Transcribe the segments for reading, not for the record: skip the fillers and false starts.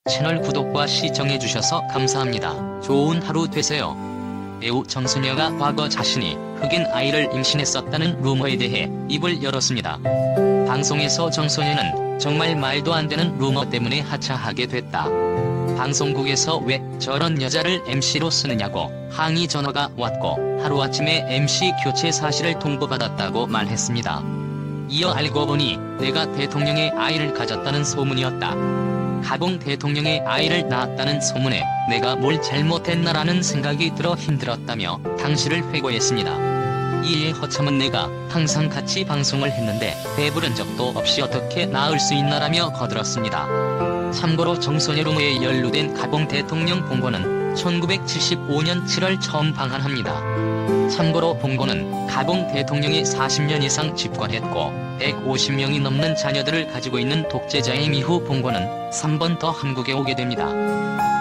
채널 구독과 시청해주셔서 감사합니다. 좋은 하루 되세요. 배우 정소녀가 과거 자신이 흑인 아이를 임신했었다는 루머에 대해 입을 열었습니다. 방송에서 정소녀는 정말 말도 안 되는 루머 때문에 하차하게 됐다. 방송국에서 왜 저런 여자를 MC로 쓰느냐고 항의 전화가 왔고 하루아침에 MC 교체 사실을 통보받았다고 말했습니다. 이어 알고 보니 내가 대통령의 아이를 가졌다는 소문이었다. 가봉 대통령의 아이를 낳았다는 소문에 내가 뭘 잘못했나라는 생각이 들어 힘들었다며 당시를 회고했습니다. 이에 허참은 내가 항상 같이 방송을 했는데 배부른 적도 없이 어떻게 낳을 수 있나라며 거들었습니다. 참고로 정소녀 루머에 연루된 가봉 대통령 봉고는 1975년 7월 처음 방한합니다. 참고로 봉고는 가봉 대통령이 40년 이상 집권했고 150명이 넘는 자녀들을 가지고 있는 독재자임. 이후 봉고는 3번 더 한국에 오게 됩니다.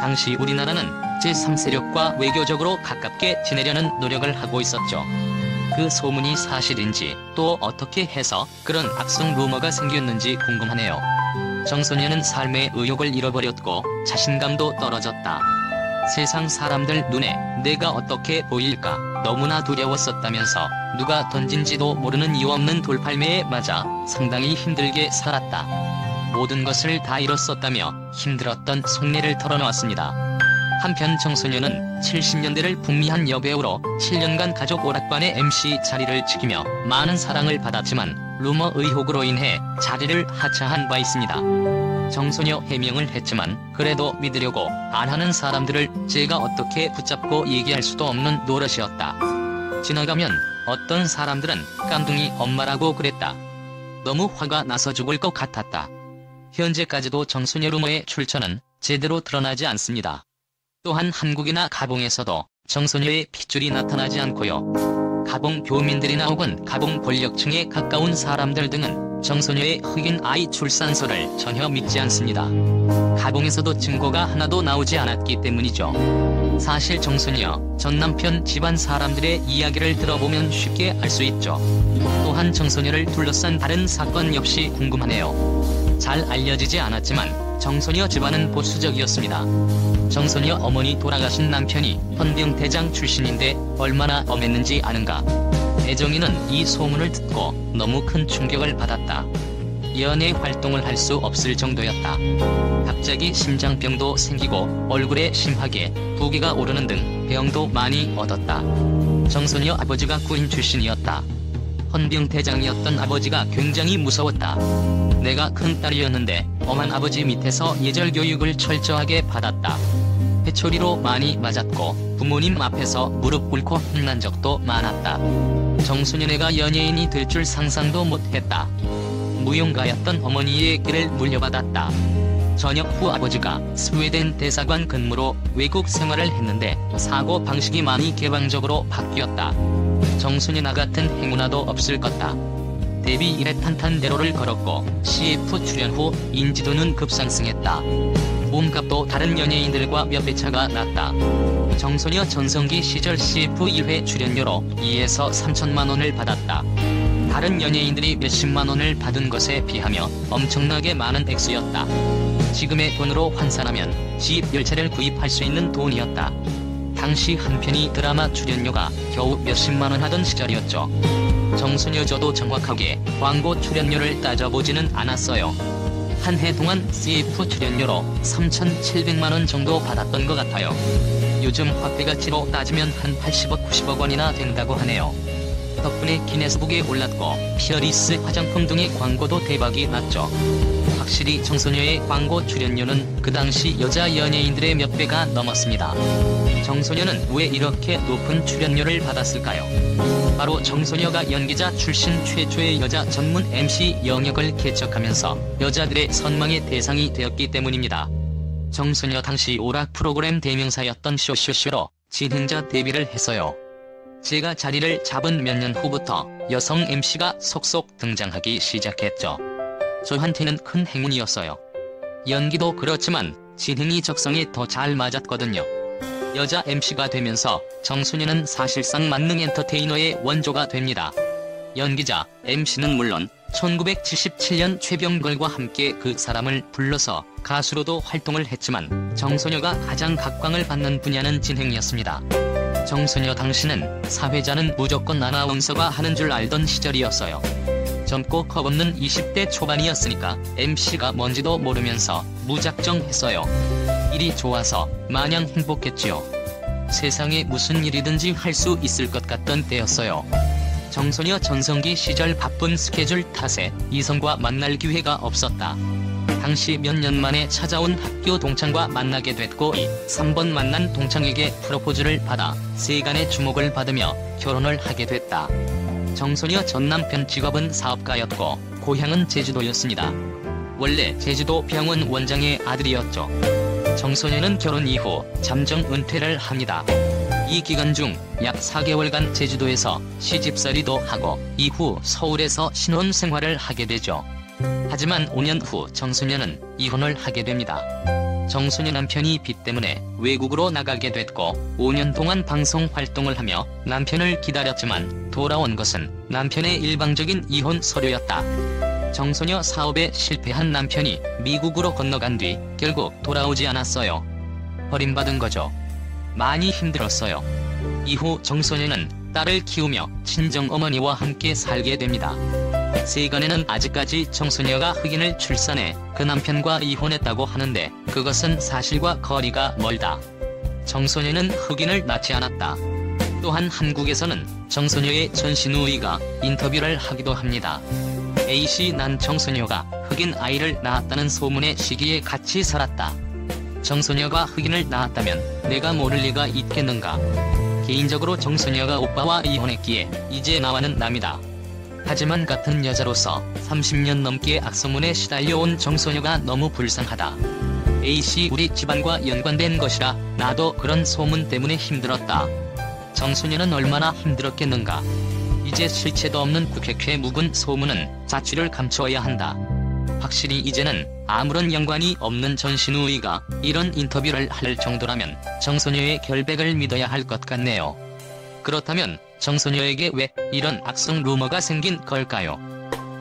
당시 우리나라는 제3세력과 외교적으로 가깝게 지내려는 노력을 하고 있었죠. 그 소문이 사실인지 또 어떻게 해서 그런 악성 루머가 생겼는지 궁금하네요. 정소녀는 삶의 의욕을 잃어버렸고 자신감도 떨어졌다. 세상 사람들 눈에 내가 어떻게 보일까 너무나 두려웠었다면서 누가 던진지도 모르는 이유 없는 돌팔매에 맞아 상당히 힘들게 살았다. 모든 것을 다 잃었었다며 힘들었던 속내를 털어놓았습니다. 한편 정소녀는 70년대를 풍미한 여배우로 7년간 가족 오락관의 MC 자리를 지키며 많은 사랑을 받았지만 루머 의혹으로 인해 자리를 하차한 바 있습니다. 정소녀 해명을 했지만 그래도 믿으려고 안 하는 사람들을 제가 어떻게 붙잡고 얘기할 수도 없는 노릇이었다. 지나가면 어떤 사람들은 깜둥이 엄마라고 그랬다. 너무 화가 나서 죽을 것 같았다. 현재까지도 정소녀 루머의 출처는 제대로 드러나지 않습니다. 또한 한국이나 가봉에서도 정소녀의 핏줄이 나타나지 않고요. 가봉 교민들이나 혹은 가봉 권력층에 가까운 사람들 등은 정소녀의 흑인 아이 출산설을 전혀 믿지 않습니다. 가봉에서도 증거가 하나도 나오지 않았기 때문이죠. 사실 정소녀 전 남편 집안 사람들의 이야기를 들어보면 쉽게 알 수 있죠. 또한 정소녀를 둘러싼 다른 사건 역시 궁금하네요. 잘 알려지지 않았지만 정소녀 집안은 보수적이었습니다. 정소녀 어머니 돌아가신 남편이 헌병대장 출신인데 얼마나 엄했는지 아는가. 애정이는 이 소문을 듣고 너무 큰 충격을 받았다. 연애 활동을 할 수 없을 정도였다. 갑자기 심장병도 생기고 얼굴에 심하게 부기가 오르는 등 병도 많이 얻었다. 정소녀 아버지가 군인 출신이었다. 헌병대장이었던 아버지가 굉장히 무서웠다. 내가 큰딸이었는데 엄한 아버지 밑에서 예절 교육을 철저하게 받았다. 회초리로 많이 맞았고 부모님 앞에서 무릎 꿇고 혼난 적도 많았다. 정소녀네가 연예인이 될 줄 상상도 못했다. 무용가였던 어머니의 길을 물려받았다. 전역 후 아버지가 스웨덴 대사관 근무로 외국 생활을 했는데 사고 방식이 많이 개방적으로 바뀌었다. 정소녀나 같은 행운아도 없을 것다. 데뷔 이래 탄탄대로를 걸었고 CF 출연 후 인지도는 급상승했다. 몸값도 다른 연예인들과 몇 배 차가 났다. 정소녀 전성기 시절 CF 1회 출연료로 2에서 3천만 원을 받았다. 다른 연예인들이 몇십만 원을 받은 것에 비하며 엄청나게 많은 액수였다. 지금의 돈으로 환산하면 집 10채를 구입할 수 있는 돈이었다. 당시 한 편이 드라마 출연료가 겨우 몇십만 원 하던 시절이었죠. 정소녀 저도 정확하게 광고 출연료를 따져보지는 않았어요. 한 해 동안 CF 출연료로 3,700만 원 정도 받았던 것 같아요. 요즘 화폐가치로 따지면 한 80억 90억 원이나 된다고 하네요. 덕분에 기네스북에 올랐고 피어리스 화장품 등의 광고도 대박이 났죠. 확실히 정소녀의 광고 출연료는 그 당시 여자 연예인들의 몇 배가 넘었습니다. 정소녀는 왜 이렇게 높은 출연료를 받았을까요? 바로 정소녀가 연기자 출신 최초의 여자 전문 MC 영역을 개척하면서 여자들의 선망의 대상이 되었기 때문입니다. 정소녀 당시 오락 프로그램 대명사였던 쇼쇼쇼로 진행자 데뷔를 했어요. 제가 자리를 잡은 몇 년 후부터 여성 MC가 속속 등장하기 시작했죠. 저한테는 큰 행운이었어요. 연기도 그렇지만 진행이 적성에 더 잘 맞았거든요. 여자 MC가 되면서 정소녀는 사실상 만능 엔터테이너의 원조가 됩니다. 연기자, MC는 물론 1977년 최병걸과 함께 그 사람을 불러서 가수로도 활동을 했지만 정소녀가 가장 각광을 받는 분야는 진행이었습니다. 정소녀 당시는 사회자는 무조건 아나운서가 하는 줄 알던 시절이었어요. 젊고 겁없는 20대 초반이었으니까 MC가 뭔지도 모르면서 무작정 했어요. 일이 좋아서 마냥 행복했지요. 세상에 무슨 일이든지 할 수 있을 것 같던 때였어요. 정소녀 전성기 시절 바쁜 스케줄 탓에 이성과 만날 기회가 없었다. 당시 몇 년 만에 찾아온 학교 동창과 만나게 됐고 3번 만난 동창에게 프로포즈를 받아 세간의 주목을 받으며 결혼을 하게 됐다. 정소녀 전 남편 직업은 사업가였고 고향은 제주도였습니다. 원래 제주도 병원 원장의 아들이었죠. 정소녀는 결혼 이후 잠정 은퇴를 합니다. 이 기간 중 약 4개월간 제주도에서 시집살이도 하고 이후 서울에서 신혼 생활을 하게 되죠. 하지만 5년 후 정소녀는 이혼을 하게 됩니다. 정소녀 남편이 빚 때문에 외국으로 나가게 됐고 5년 동안 방송 활동을 하며 남편을 기다렸지만 돌아온 것은 남편의 일방적인 이혼 서류였다. 정소녀 사업에 실패한 남편이 미국으로 건너간 뒤 결국 돌아오지 않았어요. 버림받은 거죠. 많이 힘들었어요. 이후 정소녀는 딸을 키우며 친정어머니와 함께 살게 됩니다. 세간에는 아직까지 정소녀가 흑인을 출산해 그 남편과 이혼했다고 하는데 그것은 사실과 거리가 멀다. 정소녀는 흑인을 낳지 않았다. 또한 한국에서는 정소녀의 전신 우위가 인터뷰를 하기도 합니다. A씨 난 정소녀가 흑인 아이를 낳았다는 소문의 시기에 같이 살았다. 정소녀가 흑인을 낳았다면 내가 모를 리가 있겠는가. 개인적으로 정소녀가 오빠와 이혼했기에 이제 나와는 남이다. 하지만 같은 여자로서 30년 넘게 악소문에 시달려온 정소녀가 너무 불쌍하다. A씨 우리 집안과 연관된 것이라 나도 그런 소문 때문에 힘들었다. 정소녀는 얼마나 힘들었겠는가. 이제 실체도 없는 국회쾌 묵은 소문은 자취를 감춰야 한다. 확실히 이제는 아무런 연관이 없는 전신우이가 이런 인터뷰를 할 정도라면 정소녀의 결백을 믿어야 할 것 같네요. 그렇다면 정소녀에게 왜 이런 악성 루머가 생긴 걸까요?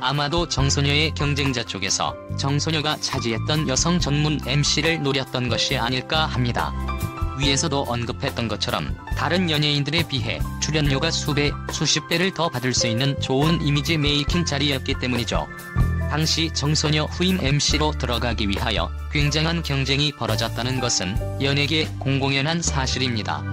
아마도 정소녀의 경쟁자 쪽에서 정소녀가 차지했던 여성 전문 MC를 노렸던 것이 아닐까 합니다. 위에서도 언급했던 것처럼 다른 연예인들에 비해 출연료가 수배, 수십 배를 더 받을 수 있는 좋은 이미지 메이킹 자리였기 때문이죠. 당시 정소녀 후임 MC로 들어가기 위하여 굉장한 경쟁이 벌어졌다는 것은 연예계 공공연한 사실입니다.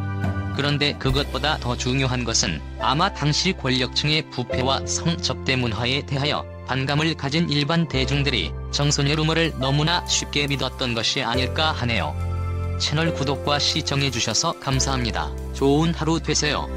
그런데 그것보다 더 중요한 것은 아마 당시 권력층의 부패와 성접대 문화에 대하여 반감을 가진 일반 대중들이 정소녀 루머를 너무나 쉽게 믿었던 것이 아닐까 하네요. 채널 구독과 시청해주셔서 감사합니다. 좋은 하루 되세요.